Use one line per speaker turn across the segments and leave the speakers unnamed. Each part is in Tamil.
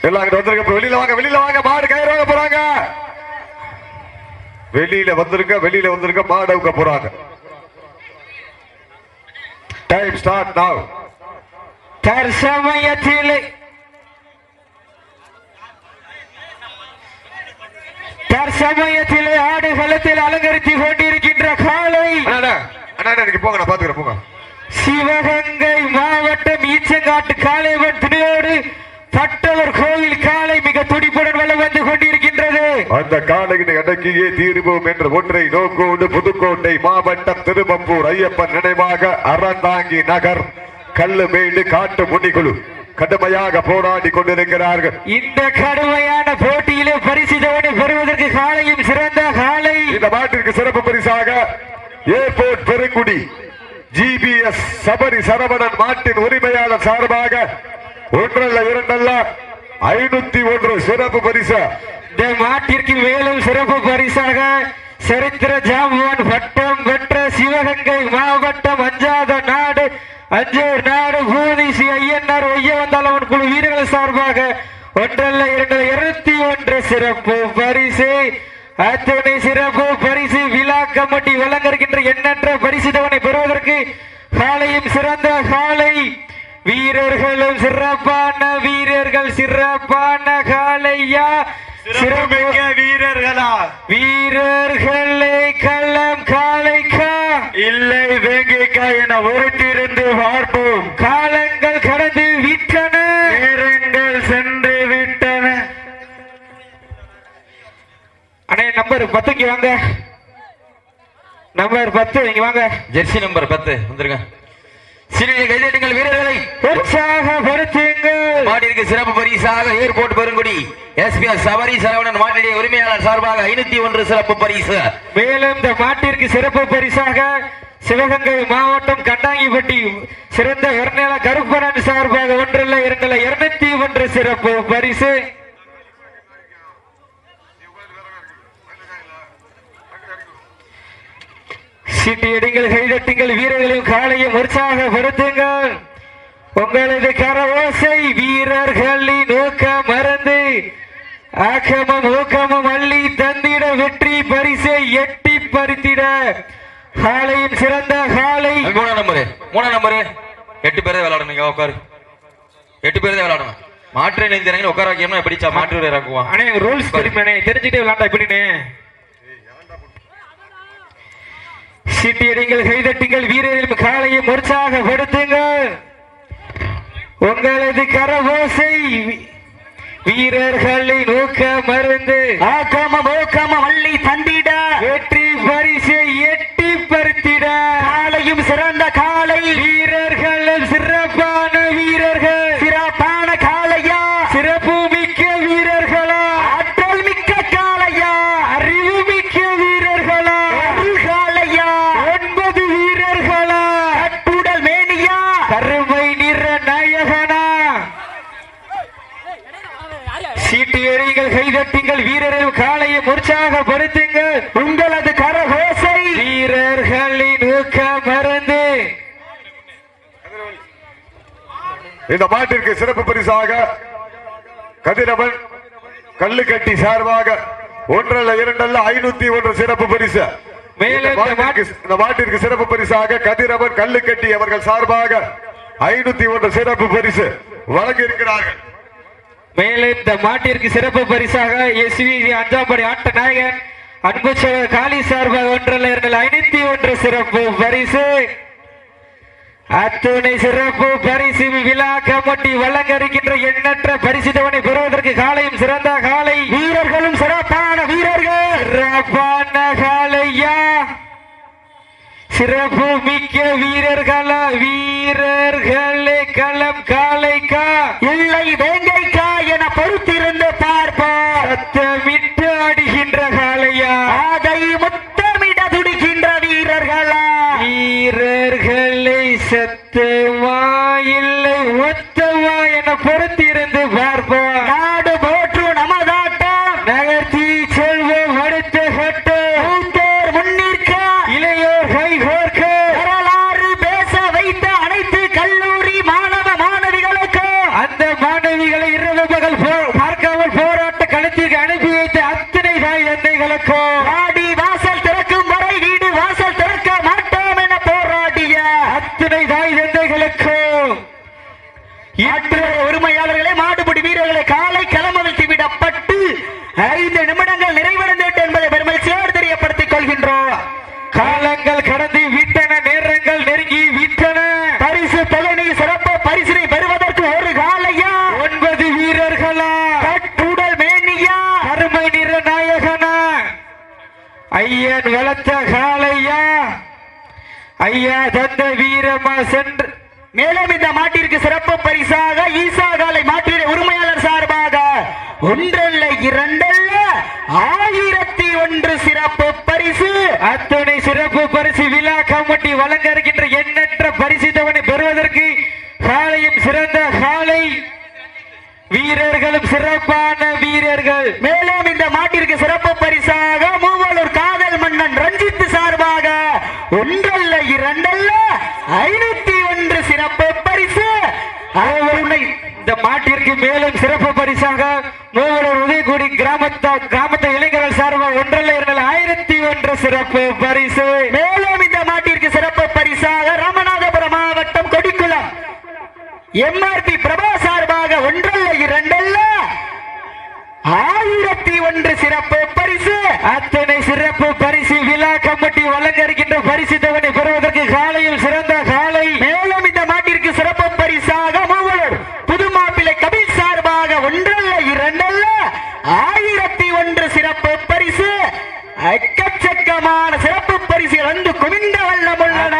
எல்லாம் வந்திருக்க. வெளியில வாங்க, வெளியில வாங்க. மாடு கயிறு வாங்க போறாங்க. வெளியில வந்திருக்க மாடு அவுக்க போறாங்க. டைம் ஸ்டார்ட் நவ.
தற்சமயத்திலே ஆடுகளத்தில் அலங்கரித்துக் கொண்டிருக்கின்ற காலை
போங்க, நான் பாத்துக்கிறேன். போங்க.
சிவகங்கை மாவட்டம் ஈச்சங்காட்டு காளைவன் துணையோடு பட்டவர் கோவில் காலை மிக துடிப்புடன் வளம் வந்து கொண்டிருக்கின்றது.
அந்த காலையினை அடக்கியே தீர்வோம் என்ற ஒன்றை நோக்கோடு புதுக்கோட்டை மாவட்டம் திருப்பம்பூர் ஐயப்பன் நினைவாக அறந்தாங்கி நகர் கல்லுமேடு காட்டு முனிகுழு கடுமையாக போராடி கொண்டிருக்கிறார்கள்.
இந்த கடுமையான போட்டியிலே பரிசுதவனை பெறுவதற்கு காலையும் சிறந்த காலை.
இந்த மாட்டிற்கு சிறப்பு பரிசாக ஏர்போர்ட் பெருங்குடி ஜிபிஎஸ் சபரி சரவணன் மாட்டின் உரிமையாளர் சார்பாக ஒன்றல்ல இரண்டல்ல 501 சிறப்பு பரிசு.
இந்த மாட்டிற்கு மேலும் சிறப்பு பரிசாக சரித்திர ஜாம்பவான் பட்டம் பெற்ற சிவகங்கை மாவட்டம் அஞ்சாத நாடு அஞ்சூர் நாடு பூதிசி ஐயன்னார் ஒய்யவந்தாளவன் குழு வீரர்கள் சார்பாக ஒன்றல்ல இரண்டல்ல 201 சிறப்பு பரிசு. அத்துணை சிறப்பு பரிசு விழா கமிட்டி வழங்கிருக்கின்ற எண்ணற்ற பரிசுதவனை பெறுவதற்கு காலையும் சிறந்த காலை, வீரர்களும் சிறப்பான வீரர்கள், சிறப்பான காலையா, சிறப்புமிக்க வீரர்களா, வீரர்களை களம் காலைக்கா இல்லை வேங்கைக்கா என ஒருத்திருந்து பார்ப்போம். காலங்கள் கடந்து விட்டன, நேரங்கள் சென்று விட்டன. அண்ணே நம்பர் 10 வாங்க. நம்பர் 10 இங்க வாங்க.
ஜெர்சி நம்பர் 10 வந்துருங்க. சிறிய கைதட்டுங்கள் வீரர்களை
உற்சாகப்படுத்துங்கள்.
மாட்டிற்கு சிறப்பு பரிசாக ஏர்போர்ட் பெருங்குடி எஸ்பிஎஸ் சபரி சரவணன் மாட்டினுடைய உரிமையாளர் சார்பாக 501 சிறப்பு பரிசு.
மேலும் இந்த மாட்டிற்கு சிறப்பு பரிசாக சிவகங்கை மாவட்டம் கண்டாங்கிப்பட்டி சிறந்த வர்ணல கருப்பணன் சார்பாக ஒன்றல்ல இரண்டல்ல 201 சிறப்பு பரிசு. சீட்டியடிங்கள், கைதட்டுங்கள், வீரர்களையும் காலையும் உற்சாகப்படுத்துங்கள். உங்களது கரவோசை வீரர்களின் ஊக்கம் மறந்து ஆக்கமும் ஊக்கமும் அள்ளி தந்திட வெற்றி பரிசை எட்டி பறித்திட காலையின் சிறந்த காலை.
3 நம்பரு 8 பேரே விளையாடணும். உட்காரு, 8 பேரே விளையாடணும். மாற்று நெஞ்சரங்க உட்கார வைக்கணும். எப்படிச்சா மாற்று இறக்குவான்.
அண்ணே ரூல்ஸ் தெரிஞ்சுட்டே விளையாண்டா எப்படின்னு. சீட்டியடிங்கள், கைதட்டுங்கள், வீரர்கள் காலையும் உற்சாகப்படுத்துங்கள். உங்களது கரவோசை வீரர்களின் ஊக்கம் மருந்து ஆக்கமும் ஊக்கமும் அள்ளி தந்திட வெற்றி பரிசை எட்டி பறித்திட காலையும் சிறந்த காலை, வீரர்களும் சிறப்பான வீரர்கள், சிறப்பான காலையா, சிறப்பு மிக்க வீரர்களா, ஆற்றல் மிக்க காலையா, அறிவு மிக்க வீரர்களா, காலையா, 9 வீரர்களா, கட்டுடல் மேனியா, கருமை நிற நாயகனா. சீட்டு எறியுங்கள், கைதட்டுங்கள், வீரர்கள் காலையும் உற்சாகப்படுத்துங்கள். உங்களது கரகோசை வீரர்களின் ஊக்கம் மறந்து
இந்த மாட்டிற்கு சிறப்பு பரிசாக கதிரவன் கல்லுக்கட்டி சார்பாக ஒன்றல்ல இரண்டல்ல 501 சிறப்பு பரிசு. இந்த மாட்டிற்கு சிறப்பு பரிசாக கதிரவன் கல்லுக்கட்டி அவர்கள் சார்பாக 501 சிறப்பு பரிசு வழங்கி இருக்கிறார்கள்.
மேலும் இந்த மாட்டிற்கு சிறப்பு பரிசாக எஸ்வி அஞ்சாம்படி ஆட்ட நாயகன் அன்பு காளி சார்பாக ஒன்றல்ல இரண்டல்ல 501 சிறப்பு பரிசு. அத்துணை சிறப்பு பரிசு விழா கமிட்டி வழங்க இருக்கின்ற எண்ணற்ற பரிசுதவனை பெறுவதற்கு காலையும் சிறந்த காலை, வீரர்களும் சிறப்பான வீரர்கள், சிறப்பான காலையா, சிறப்பு மிக்க வீரர்களா, வீரர்களே களம் காலைக்கா இல்லை வேங்கைக்கா என பொறுத்திருந்து பார்ப்போம். சத்தமிட்டு ஆடுகின்ற காலையா, அதை முத்தமிட துடிக்கின்ற வீரர்களா, வீரர்களை சத்தமா இல்லை ஒத்தமா என பொறுத்திருந்து பார்ப்போம். நாடு போற்று நமதாட்டம் நகர்த்தி செல்வோம் அடுத்த கட்டம் முன்னிற்க இளையோர் கைகோர்க்க வரலாறு பேச வைத்த அனைத்து கல்லூரி மாணவ மாணவிகளுக்கு அந்த மாணவிகளை இரவு பகல் ஜெயங்களுக்கும்
வாடி வாசல் திறக்கும் வரை வீடு வாசல் திறக்க மாட்டோம் என போராடிய
அத்துணை தாய் தந்தைகளுக்கும்
உரிமையாளர்களே மாடுபிடி வீரர்களை காலை களமவிழ்த்து விடப்பட்டு 5 நிமிடங்கள் நிறைவடைந்தது என்பதை பெருமகிழ்ச்சியோடு தெரியப்படுத்திக் கொள்கின்றோம்.
காலங்கள் கடந்து விட்டன, நேரங்கள் நெருங்கி விட்டன.
பரிசு தொலைநீ சிறப்பு பரிசினை பெறுவதற்கு ஒரு காலையா
9 வீரர்களா
கட்டுடல் மேனியா
கருமை நிற நாயகனா ஐயன் வளர்த்த காலையா ஐயா தந்த வீரமா சென்று.
மேலும் இந்த மாட்டிற்கு சிறப்பு பரிசாக ஈசா காலை மாட்டின் உரிமையாளர் சார்பாக ஒன்றல்ல இரண்டல்ல 1001 சிறப்பு பரிசு.
அத்துணை சிறப்பு பரிசு விழா கமிட்டி வழங்க இருக்கின்ற எண்ணற்ற பரிசு தவணை பெறுவதற்கு காலையும் சிறந்த காலை வீரர்களும் சிறப்பான வீரர்கள்.
மேலும் இந்த மாட்டிற்கு சிறப்பு பரிசாக மூவலூர் காதல் மன்னன் ரஞ்சித் சார்பாக ஒன்றல்ல இரண்டல்ல 501 சிறப்பு பரிசு.
இந்த மாட்டிற்கு மேலும் சிறப்பு பரிசாக மூவலூர் உதயகுடி கிராமத்து இளைஞர்கள் சார்பாக ஒன்றல்ல இரண்டல்ல 1001 சிறப்பு பரிசு.
மேலும் இந்த மாட்டிற்கு சிறப்பு பரிசாக ராமநாதபுரம் மாவட்டம் கொடிக்குளம் எம்ஆர்பி பிரபா சார்பாக ஒன்றல்ல இரண்டல்ல 1001 சிறப்பு பரிசு.
அத்தனை சிறப்பு பரிசு விழா கமிட்டி வழங்க இருக்கின்ற பரிசு தொகை பெறுவதற்கு காலையில் சிறந்த காலை.
மேலும் இந்த மாட்டிற்கு சிறப்பு பரிசாக மூவலூர் புதுமாப்பிள்ளை கபில் சார்பாக ஒன்றல்ல இரண்டல்ல 1001 சிறப்பு பரிசு. எக்கச்சக்கமான சிறப்பு பரிசு வந்து குவிந்த வண்ணம் உள்ளன.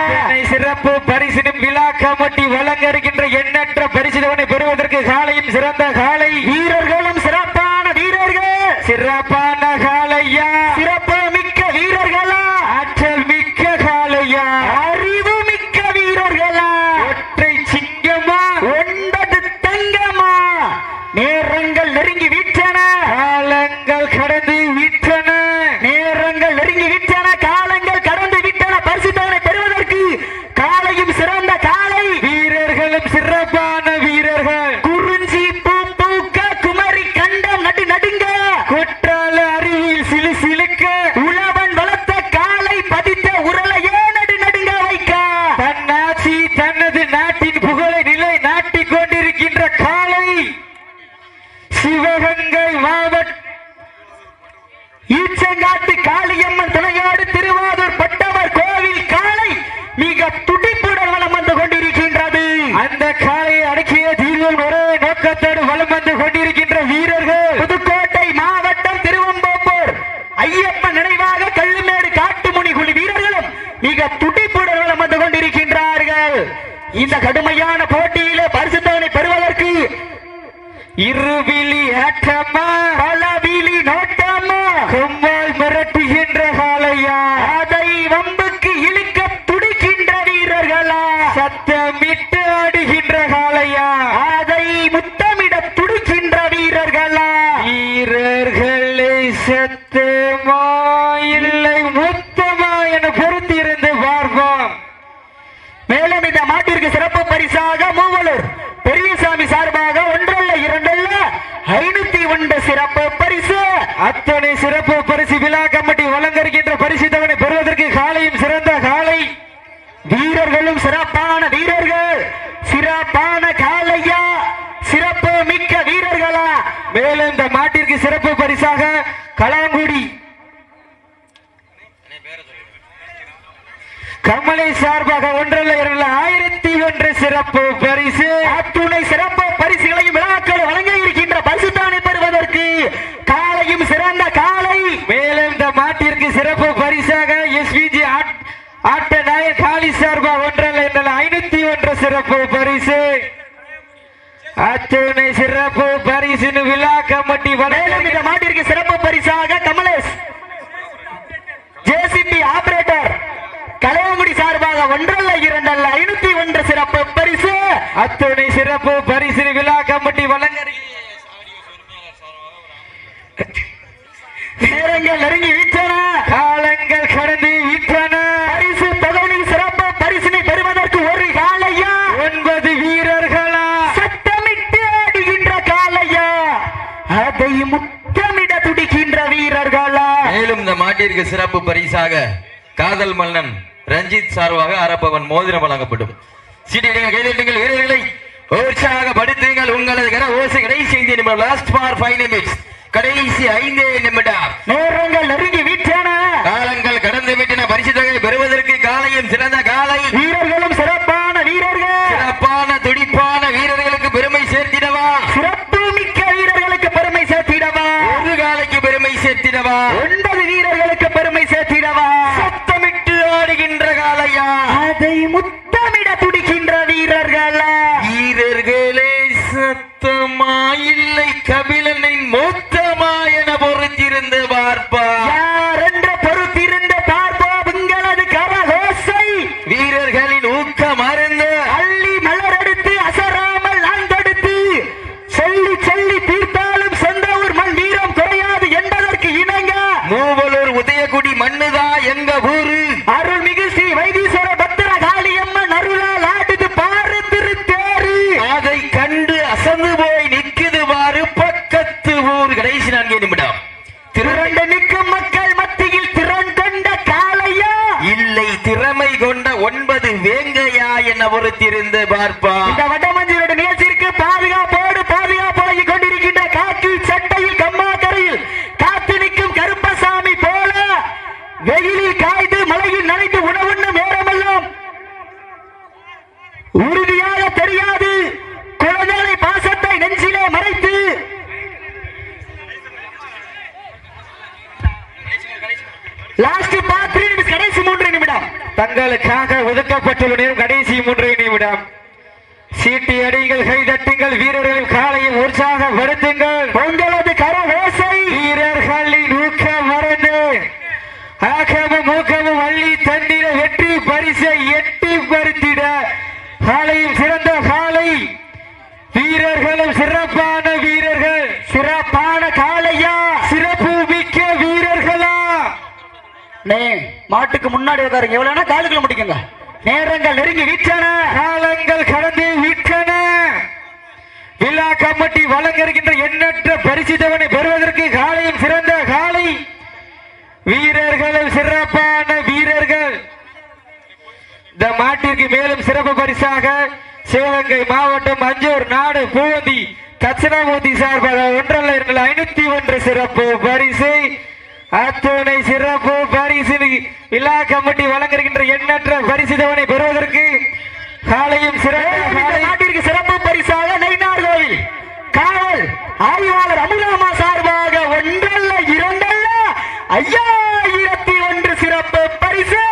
சிறப்பு பரிசினும் விழா கமிட்டி வழங்க இருக்கின்ற எண்ணற்ற பரிசு தொகை பெறுவதற்கு காலையும் சிறந்த காலை.
வீரர்களும் சிறப்பான வீரர்கள்,
சிறப்பான காலையா,
சிறப்பு மிக்க வீரர்களா,
ஆற்றல் மிக்க காலையா,
அறிவு மிக்க வீரர்களா,
ஒற்றை சிங்கமா
9 தங்கமா. நேரங்கள் நெருங்கி விட்டன,
காலங்கள் கடந்து விட்டன,
நேரங்கள் நெருங்கி விட்டன, காலங்கள் கடந்து விட்டன. பரிசு தொகை பெறுவதற்கு காலையும் சிறந்த காலை,
வீரர்களும் சிறப்பான வீரர்கள்.
குறிஞ்சி பூ பூக்க குமரி கண்டம் நடு நடுங்க,
குற்றால அருவியில் சிலு சிலுக்க,
உழவன் வளர்த்த காலை பதித்த உரலையே நடு நடுங்க வைக்க,
தன்னாட்சி தனது நாட்டின் புகழை நிலை நாட்டிக் கொண்டிருக்கின்ற காலை. சிவகங்கை மாவட்டம்
ஈச்சங்காட்டு காளியம்மன் துணையோடு திருவாரூர் பட்டவர் கோவில் காலை மிக துடிப்புடன் வலம் வந்து கொண்டிருக்கின்றது.
அந்த காலையை அடக்கிய தீர்வில் ஒரே நோக்கத்தோடு வலம் வந்து கொண்டிருக்கின்ற வீரர்கள்
புதுக்கோட்டை மாவட்டம் திருவம்பூர் ஐயப்பன் நினைவாக கள்ளுமேடு காட்டுமுனி குழு வீரர்களும் மிக துடிப்புடன் வலம் வந்து கொண்டிருக்கின்றார்கள். இந்த கடுமையான போட்டியிலே பரிசு தொகை பெறுவதற்கு
இருவிழி ஆட்டமா
பலவிழி நோட்டமா
கும்மால் மிரட்டுகின்ற காலையா,
அதை வம்புக்கு இழுக்க துடிக்கின்ற வீரர்களா,
சத்தமிட்டு ஆடுகின்ற காலையா,
அதை முத்தமிட துடிக்கின்ற வீரர்களா,
வீரர்களை சத்தமா இல்லை முத்தமா என பொறுத்திருந்து பார்ப்போம்.
மேலும் இந்த மாட்டிற்கு சிறப்பு பரிசாக மூவலூர் பெரியசாமி சார்பாக ஒன்றல்ல இரண்டல்ல 501 சிறப்பு பரிசு.
அத்தனை சிறப்பு பரிசு விழா கமிட்டி வழங்க இருக்கின்ற பரிசு தொகை பெறுவதற்கு காலையும் சிறந்த காலை,
வீரர்களும் சிறப்பான வீரர்கள், சிறப்பான காலையா, சிறப்பு மிக்க வீரர்களா.
மேலும் இந்த மாட்டிற்கு சிறப்பு பரிசாக கலாங்குடி கமலை சார்பாக ஒன்றல்ல இரண்டல்ல 1001 சிறப்பு பரிசு.
அத்துணை சிறப்பு பரிசுகளையும் விழாக்கள் வழங்க இருக்கின்ற பரிசு தானே பெறுவதற்கு காலையும் சிறந்த காலை.
மேலும் இந்த மாட்டிற்கு சிறப்பு பரிசாக எஸ்விஜி ஆட்ட நாய காளி சார்பாக ஒன்றல்ல இரண்டல்ல 501 சிறப்பு பரிசு. அத்துணை சிறப்பு பரிசு விழா கமிட்டி
மேலும் இந்த மாட்டிற்கு சிறப்பு பரிசாக கமலேஷ் ஜேசிபி ஆபரேட்டர் கலையங்குடி சார்பாக ஒன்றல்ல இரண்டல்ல 501 சிறப்பு பரிசு.
அத்துணை சிறப்பு பரிசு விழா கமிட்டி வழங்க
நேரங்கள் நெருங்கி விட்டன,
காலங்கள் கடந்து விட்டன.
பரிசு தொகை சிறப்பு பரிசினை பெறுவதற்கு ஒரு காலையா
9 வீரர்களா
சத்தமிட்டு ஆடுகின்ற காலையா, அதை முத்தமிட துடிக்கின்ற வீரர்களா.
மேலும் இந்த மாட்டிற்கு சிறப்பு பரிசாக காதல் மன்னன் ரஞ்சித் சார்பாக அரப்பவன் மோதிரம் வழங்கப்படும். சீட்டிடுங்கள், கைதட்டுங்கள், வீரர்களை உற்சாகப்படுத்துங்கள். உங்களது கர ஓசை கடைசி 5 நிமிடம். Last for 5 minutes. கடைசி 5 நிமிடம்.
நேரங்கள் நெருங்கி விட்டன,
காலங்கள் கடந்து விட்டன. பரிசு தொகை பெறுவதற்கு காலையும் சிறந்த காலை,
வீரர்களும் சிறப்பான வீரர்கள்,
சிறப்பான துடிப்பான வீரர்களுக்கு பெருமை சேர்த்திடவா,
சிறப்பு மிக்க வீரர்களுக்கு பெருமை சேர்த்திடவா,
ஒரு காலைக்கு பெருமை சேர்த்திடவா,
9 வீரர்களுக்கு பெருமை சேர்த்திடவா,
சத்தமிட்டு ஆடுகின்ற காலையா,
அதை முத்தமிட துடிக்கின்ற வீரர்களா.
வீரர்களே சத்தமா இல்லை கபிலனின் மொத்தமா என பொறுத்திருந்து பார்ப்பா.
யார் என்று பொறுத்திருந்து பார்ப்போம். உங்களது கரகோசை
வீரர்களின் ஊக்கம் அருந்து
அள்ளி மலரெடுத்து அசராமல் அந்தெடுத்து சொல்லி சொல்லி தீர்த்தாலும் சொந்த ஊர் மண் வீரம் குறையாது என்பதற்கு இணங்க
மூவலூர் உதயகுடி மண்ணுதா எங்க ஊரு.
அருள்மிகு ஸ்ரீ வைத்தீஸ்வர பத்திர காளியம்மன் அருளால் ஆடுது பாரு திருத்தேரு.
அதை கண்டு அசந்து போய் நிக்குது பாரு பக்கத்து ஊர். கடைசி 4 நிமிடம்.
திரண்டு நிற்கும் மக்கள் மத்தியில் திறன் கொண்ட காளையா,
இல்லை திறமை கொண்ட 9 வேங்கையா என பொறுத்திருந்து பார்ப்பா.
இந்த வடமஞ்சியோட நிகழ்ச்சிக்கு பாதுகாப்போடு பாதுகாப்பாகி கொண்டிருக்கின்ற காக்கி சட்டையில் கம்மாக்கரையில் காத்து நிற்கும் கருப்பசாமி போல வெயிலில் காய்ந்து மழையில் நனைந்து உணவுண்ணும் நேரமெல்லாம் உறுதியாக தெரியாது குழந்தைகளை பாசத்தை நெஞ்சிலே மறைத்து லாஸ்ட் 3 நிமிஷம், கடைசி 3 நிமிடம்
தங்களுக்காக ஒதுக்கப்பட்டுள்ள நேரம் கடைசி 3 நிமிடம். சீட்டி அடிங்கள், கைதட்டுங்கள், வீரர்களின் காலையும் உற்சாகப்படுத்துங்கள்.
உங்களது கரவேசை
வீரர்களின் ஊக்கம் மறந்து ஆக்கமும் ஊக்கமும் அள்ளி தந்திர வெற்றி பரிசை எட்டி பறித்திட காலையும் சிறந்த காலை, வீரர்களும் சிறப்பான வீரர்கள்,
சிறப்பான காளையா,
சிறப்பு மிக்க வீரர்களா.
மாட்டுக்கு முன்னாடி உட்காருங்க, எவ்வளவுனா காலுக்குள்ள முடிக்குங்க. நேரங்கள் நெருங்கி விட்டன,
காலங்கள் கடந்து விட்டன. விழா கமிட்டி வழங்க இருக்கின்ற எண்ணற்ற பரிசுத்தவனை பெறுவதற்கு காலையும் சிறந்த காலை, வீரர்களும் சிறப்பான வீரர்கள். இந்த மாட்டிற்கு மேலும் சிறப்பு பரிசாக சிவகங்கை மாவட்டம் அஞ்சூர் நாடு பூவந்தி தட்சிணாமூர்த்தி சார்பாக 1,501 சிறப்பு பரிசு. அத்துணை சிறப்பு பரிசு விழா கமிட்டி வழங்க இருக்கின்ற எண்ணற்ற பரிசுத்தவனை பெறுவதற்கு காலையும்
நாட்டிற்கு சிறப்பு பரிசாக நயினார் கோவில் காவல் ஆய்வாளர் அமுலாமா சார்பாக 1 அல்ல 2 அல்ல 5001 சிறப்பு பரிசு.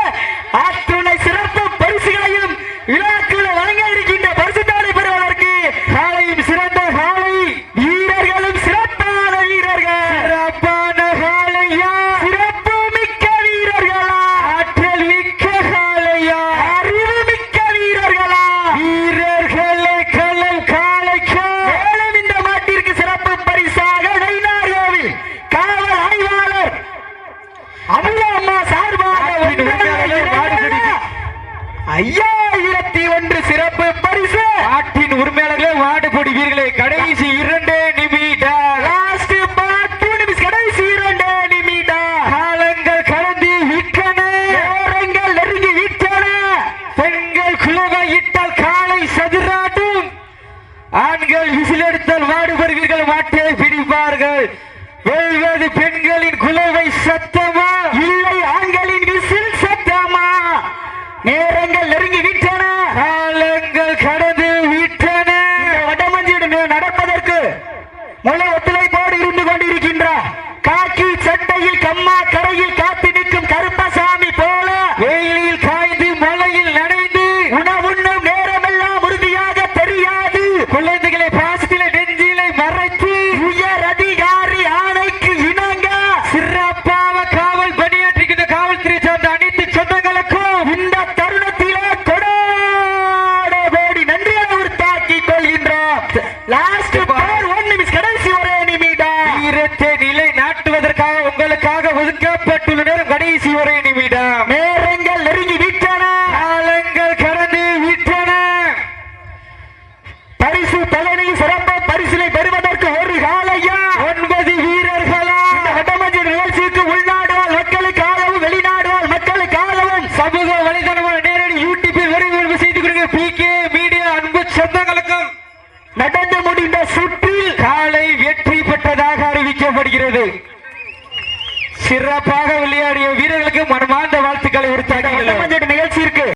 அத்துணை சிறப்பு பரிசுகளையும் விழாக்கள் வழங்க இருக்கின்ற பரிசுத்தாளை பெறுவதற்கு
காலையும் சிறந்த காலை,
வீரர்களும் சிறப்பான வீரர்கள்,
சிறப்பான காலையா,
சிறப்பு மிக்க வீரர்களா,
ஆற்றல் மிக்க காலையா,
அறிவு மிக்க வீரர்களா,
வீரர்களை களம் காலைக்கா.
மேலும் இந்த மாட்டிற்கு சிறப்பு பரிசாக நயினார் கோவில் காவல் ஆய்வாளர் அமுலாமா சார்பாக 5001 சிறப்பு பரிசு.
நாட்டின் உரிமையாளர்களே, வாடுபொடி வீரர்களே, கடைசி 2 நிமிடம்.
லாஸ்ட் 2 நிமிஷம், கடைசி 2 நிமிடம்.
காலங்கள் கடந்து விட்டன,
நேரங்கள் நெருங்கி விட்டன.
பெண்கள் குலவை இட்டால் காலை சதுராட்டும், ஆண்கள் விசிலெடுத்தால் வாடுபொடி வீரர்கள் மாட்டை பிடிப்பார்கள். வெல்வது பெண்களின் குலவை சத்தமா,
இல்லை ஆண்களின் விசில் சத்தமா. நேரங்கள் நெருங்கி விட்டன,
காலங்கள் கடந்து விட்டன.
வடமஞ்சியுடன் நடப்பதற்கு முழு ஒத்துழைப்போடு இருந்து கொண்டிருக்கின்ற காக்கி சட்டையில் கம்மா கரையில் காத்து நிற்கும் கருப்பசாமி போல
வெயிலில் காய்ந்து மழையில் நனைந்து
உணவுண்ணும் நேரமெல்லாம் உறுதியாக தெரியாது.
குழந்தைகளை பாசத்திலே நெஞ்சிலை மறைத்து
உயர் அதிகாரி ஆணைக்கு இணங்க
சிறப்பாக காவல் பணியாற்றுகின்ற காவல்துறை சார்ந்த அனைத்து சொந்தங்களுக்கும்
இந்த தருணத்திலே கொடாட கோடி நன்றியை உறுத்தாக்கிக் கொள்கின்றோம். லாஸ்ட் 1 நிமிஷம், கடைசி 1 நிமிடம்.
வீரத்தை நிலை நாட்டுவதற்காக உங்களுக்காக ஒதுக்கப்பட்டுள்ள நேரம் கடைசி 1 நிமிடம்.
நேரங்கள் நெருங்கி விட்டன,
காலங்கள் கடந்து விட்டன.
பரிசு பலனை சிறப்பு பரிசிலை பெறுவதற்கு ஒரு காலையா
9 வீரர்களா
இந்த வடமஞ்சி நடந்து முடிந்த சுற்றில்
காலை வெற்றி பெற்றதாக அறிவிக்கப்படுகிறது. சிறப்பாக விளையாடிய வீரர்களுக்கு மனமார்ந்த வாழ்த்துக்களை உறுத்தாக்கியுள்ளோம்.